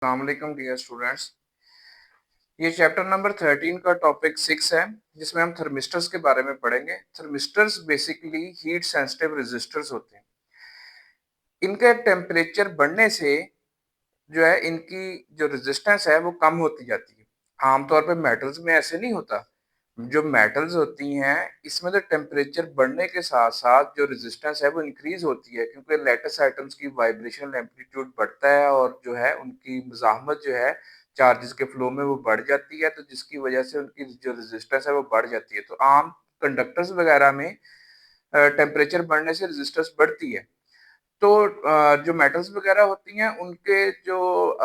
अस्सलामुअलैकुम dear students. ये chapter number 13 का टॉपिक 6 है, जिसमें हम थर्मिस्टर्स के बारे में पढ़ेंगे। Thermistors basically heat sensitive resistors होते हैं। इनके टेम्परेचर बढ़ने से जो है इनकी जो रेजिस्टेंस है वो कम होती जाती है। आमतौर पे मेटल्स में ऐसे नहीं होता। जो मेटल्स होती हैं इसमें तो टेम्परेचर बढ़ने के साथ साथ जो रेजिस्टेंस है वो इंक्रीज होती है, क्योंकि लेटेस आइटम्स की वाइब्रेशनल एम्पलीट्यूड बढ़ता है और जो है उनकी मुज़ाहमत जो है चार्जेस के फ्लो में वो बढ़ जाती है, तो जिसकी वजह से उनकी जो रेजिस्टेंस है वो बढ़ जाती है। तो आम कंडक्टर्स वगैरह में टेम्परेचर बढ़ने से रेजिस्टेंस बढ़ती है। तो जो मेटल्स वगैरह होती हैं उनके जो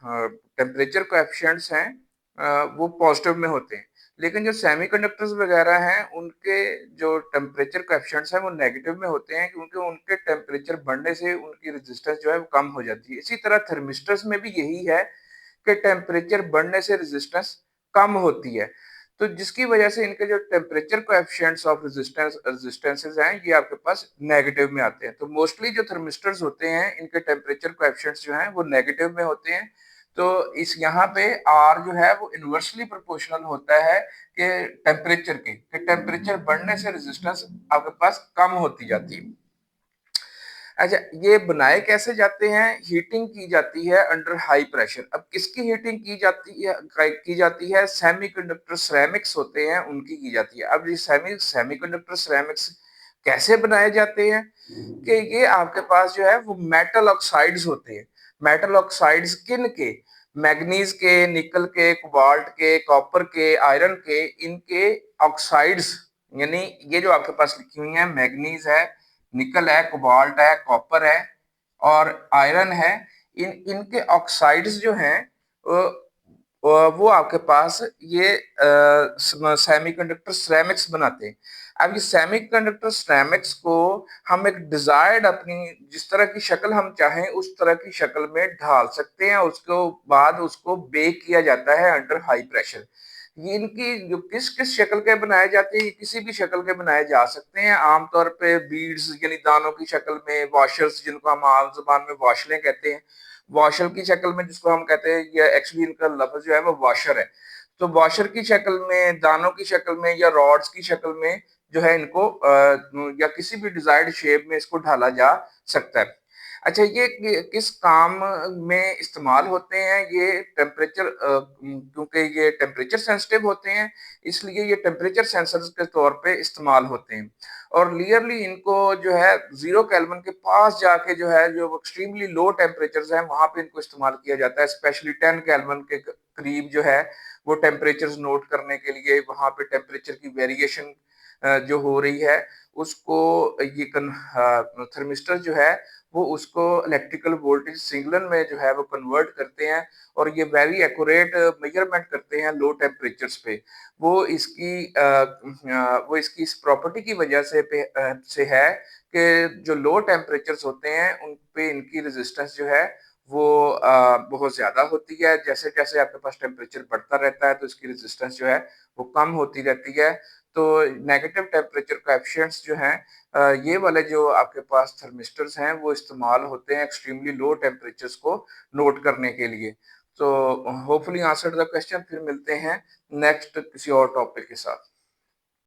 टेम्परेचर कोएफिशिएंट्स हैं वो पॉजिटिव में होते हैं, लेकिन जो सेमीकंडक्टर्स वगैरह हैं उनके जो टेम्परेचर कोएफिशिएंट्स हैं वो नेगेटिव में होते हैं, क्योंकि उनके टेम्परेचर बढ़ने से उनकी रेजिस्टेंस जो है वो कम हो जाती है। इसी तरह थर्मिस्टर्स में भी यही है कि टेम्परेचर बढ़ने से रेजिस्टेंस कम होती है, तो जिसकी वजह से इनके जो टेम्परेचर कोएफिशिएंट्स ऑफ रेजिस्टेंसेस हैं ये आपके पास नेगेटिव में आते हैं। तो मोस्टली जो थर्मिस्टर्स होते हैं इनके टेम्परेचर कोएफिशिएंट्स जो हैं वो नेगेटिव में होते हैं। तो इस यहाँ पे आर जो है वो इन्वर्सली प्रोपोर्शनल होता है कि टेम्परेचर के टेम्परेचर बढ़ने से रेजिस्टेंस आपके पास कम होती जाती है। अच्छा, ये बनाए कैसे जाते हैं? हीटिंग की जाती है अंडर हाई प्रेशर। अब किसकी हीटिंग की जाती है? सेमीकंडक्टर सिरेमिक्स होते हैं उनकी की जाती है। अब ये सेमीकंडक्टर सिरेमिक्स कैसे बनाए जाते हैं कि ये आपके पास जो है वो मेटल ऑक्साइड्स होते हैं। मेटल ऑक्साइड्स किन के? मैग्नीज के, निकल के, कोबाल्ट के, कॉपर के, आयरन के, इनके ऑक्साइड्स, यानी ये जो आपके पास लिखी हुई है मैग्नीज है, निकल है, कोबाल्ट है, कॉपर है और आयरन है, इनके ऑक्साइड्स जो हैं वो आपके पास ये सेमीकंडक्टर सिरेमिक्स बनाते हैं। अब ये सेमीकंडक्टर सिरेमिक्स को हम एक डिजायर्ड अपनी जिस तरह की शक्ल हम चाहें उस तरह की शक्ल में ढाल सकते हैं। उसके बाद उसको बेक किया जाता है अंडर हाई प्रेशर। ये इनकी जो किस किस शक्ल के बनाए जाते हैं, किसी भी शक्ल के बनाए जा सकते हैं। आमतौर पे बीड्स यानी दानों की शक्ल में, वॉशर्स जिनको हम आम जुबान में वॉशलें कहते हैं, वॉशर की शक्ल में जिसको हम कहते हैं, या एक्चुअली इनका लफ्ज जो है वो वॉशर है। तो वॉशर की शक्ल में, दानों की शक्ल में या रॉड्स की शक्ल में जो है इनको या किसी भी डिजायर्ड शेप में इसको ढाला जा सकता है। अच्छा, ये किस काम में इस्तेमाल होते हैं? ये टेम्परेचर क्योंकि ये टेम्परेचर सेंसिटिव होते हैं इसलिए ये टेम्परेचर सेंसर्स के तौर पे इस्तेमाल होते हैं। और क्लियरली इनको जो है 0 केल्विन के पास जाके जो है जो एक्सट्रीमली लो टेम्परेचर्स हैं वहां पे इनको इस्तेमाल किया जाता है। स्पेशली 10 केल्विन के करीब जो है वो टेम्परेचर्स नोट करने के लिए वहां पे टेम्परेचर की वेरिएशन जो हो रही है उसको ये थर्मिस्टर जो है वो उसको इलेक्ट्रिकल वोल्टेज सिग्नल में जो है वो कन्वर्ट करते हैं और ये वेरी एक्यूरेट मेजरमेंट करते हैं लो टेम्परेचर्स पे। वो इसकी इस प्रॉपर्टी की वजह से है कि जो लो टेम्परेचर्स होते हैं उन पे इनकी रेजिस्टेंस जो है वो बहुत ज्यादा होती है। जैसे जैसे आपके पास टेम्परेचर बढ़ता रहता है तो इसकी रेजिस्टेंस जो है वो कम होती रहती है। तो नेगेटिव टेम्परेचर कोएफिशिएंट्स जो हैं ये वाले जो आपके पास थर्मिस्टर्स हैं वो इस्तेमाल होते हैं एक्सट्रीमली लो टेम्परेचर्स को नोट करने के लिए। तो होपफुली आंसर द क्वेश्चन। फिर मिलते हैं नेक्स्ट किसी और टॉपिक के साथ।